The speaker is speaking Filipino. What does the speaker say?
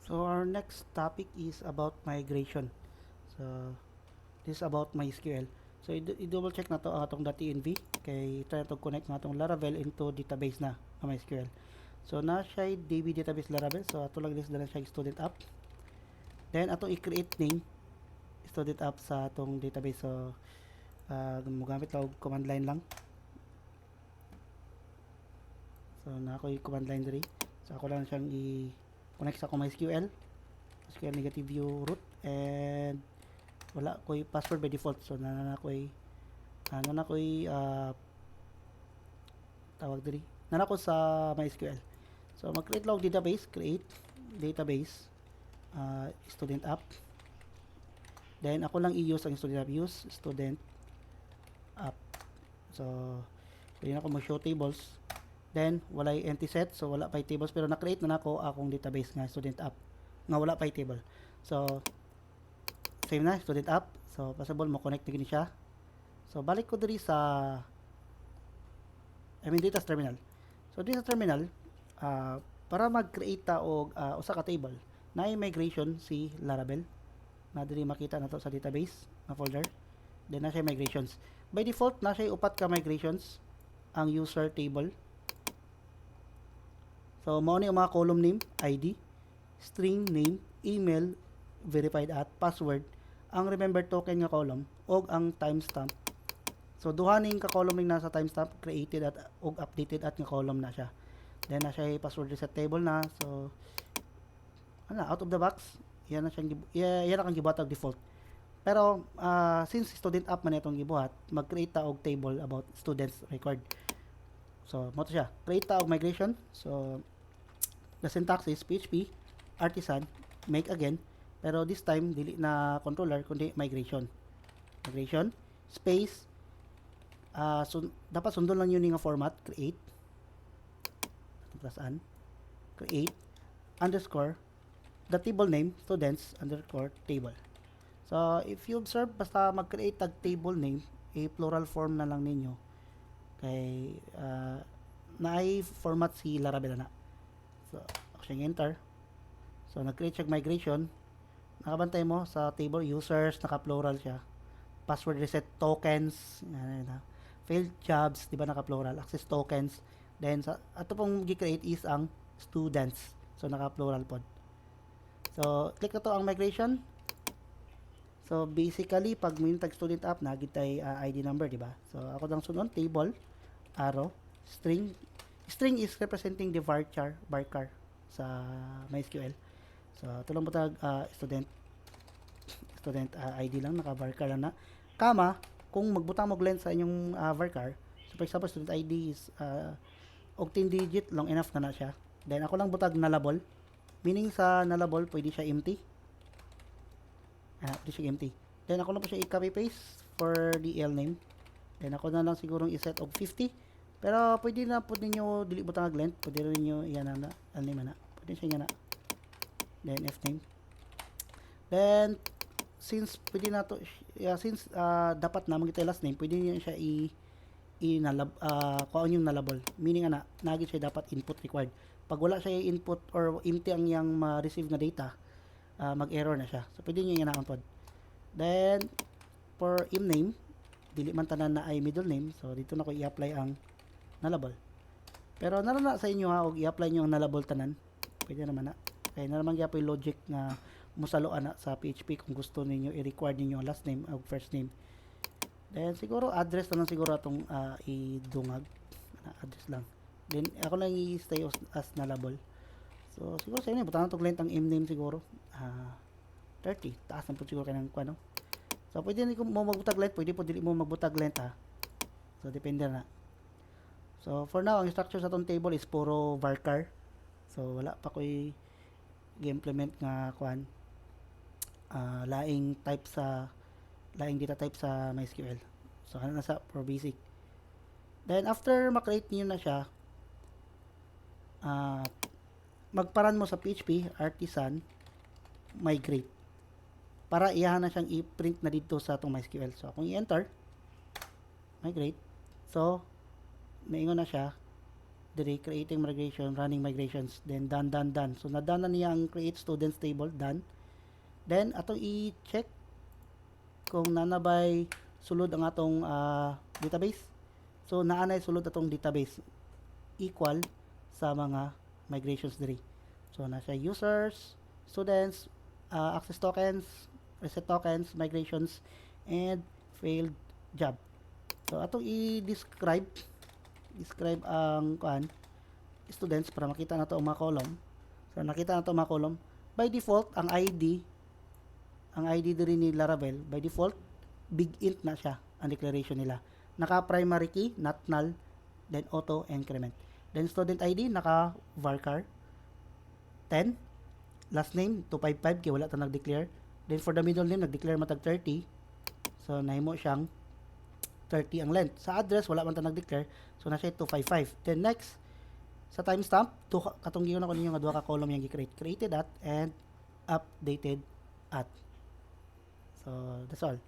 So our next topic is about migration. So this is about MySQL. So i-double check na to ang atong .env kay try to connect na atong Laravel into database na ang MySQL. So na siya DB database Laravel. So ato lang list na siya student app. Then ato i-create name student app sa atong database. So gumagamit lang og command line lang. So na ako i-command line diri. So ako lang siyang i-connect sa akong MySQL. SQL negative view root and wala ko'y password by default. So nana ko'y tawag diri nana ko sa MySQL. So mag-create lang database, create database student app. Then ako lang i-use ang student app, use student app. So pwede na ako mag-show tables. Then walay empty set, so wala pa tables pero na-create na nako akong database nga student app nga wala pa table. So save na student app. So possible mo connect na siya. So balik ko diri sa data sa terminal. So dito sa terminal para mag-create ta og usa ka table na migration si Laravel na diri makita na to sa database na folder. Then na siya migrations. By default na siya upat ka migrations ang user table. So mao ni ang mga column name, ID, string name, email, verified at password, ang remember token nga column og ang timestamp. So duha ning ka column ning nasa timestamp created at og updated at nga column na siya. Then na siya password reset table na. So out of the box, yan na kang gibuhat og default. Pero since student app man itong gibuhat, mag-create ta og table about students record. So mo to siya. Create ta og migration. So the syntax is PHP artisan make again, pero this time dili na controller kundi migration space dapat sundon lang yun nga format create underscore the table name students underscore table. So if you observe basta mag-create tag table name plural form na lang ninyo kay naay format si Laravel na. So ako siyang enter. So nag-create siya migration. Nakabantay mo sa table users, naka-plural siya. Password reset tokens, failed jobs, di ba naka-plural, access tokens. Then sa ato pong gi-create is ang students. So naka-plural pod. So click na to ang migration. So basically pag may tag student app na gitay ID number, di ba? So ako lang sunod table arrow string is representing the varchar sa MySQL. So, ito lang butag student ID lang, naka-varchar lang na. Kama, kung magbutang mo length sa inyong varchar, so for example, student ID is og 10 digit, long enough na siya. Then, ako lang butag nullable. Meaning sa nullable, pwede siya empty. Pwede siya empty. Then, ako lang po siya i-copy paste for the L name. Then, ako na lang sigurong i-set og 50. Pero, pwede na po ninyo dili butang length. Pwede rin nyo, yan na, L name na. Pwede siya nga na. Then F name. Then since pwede na to dapat na magita last name, pwede niyo siya kuan yung nullable. Meaning ana nagi siya dapat input required. Pag wala siya input or empty ang yang ma-receive nga data, mag-error na siya. So pwede niyo yan pod. Then for im name, dili man tanan na ay middle name. So dito na ko i-apply ang nullable. Pero narana sa inyo ha og i-apply niyo ang nullable tanan. Pwede naman na. Kaya na naman yung logic na musalo ana sa PHP kung gusto ninyo i-require ninyo last name o first name. Then siguro address na lang siguro atong idungag. Address lang. Then ako lang i-stay as nullable. So siguro sa inyo butang itong length ang im name siguro 30. Taas na po siguro kanang kuano. So pwede ni mo magbutag length, pwede po dili mo magbutag length ha. So depende na. So for now ang structure sa atong table is puro varchar. So wala pa ko'y i-implement nga kuan laing data type sa MySQL. So ano na sa for basic. Then after ma-create niyo na siya, magparan mo sa PHP artisan migrate para iyahan na siyang i-print na dito sa atong MySQL. So kung i-enter migrate, so maingon na siya diri creating migration, running migrations, then done. So na-done na niya ang create students table, done. Then atong i-check kung nanabay sulod ang atong database. So naanay sulod atong database equal sa mga migrations diri. So na siya users, students, access tokens, reset tokens, migrations, and failed job. So atong i-describe ang students para makita nato ang mga column. So nakita nato ang mga column. By default ang ID diri ni Laravel, by default big int na siya ang declaration nila. Naka primary key, not null, then auto increment. Then student ID naka varchar 10, last name 255 kay wala ta nag-declare. Then for the middle name nag-declare matag 30. So nahimo siyang 30 ang length. Sa address wala man ta nag-declare, so na siya 255. Then next sa timestamp katong giyon ako ninyo nga duha ka column yang gi-create, created at and updated at. So that's all.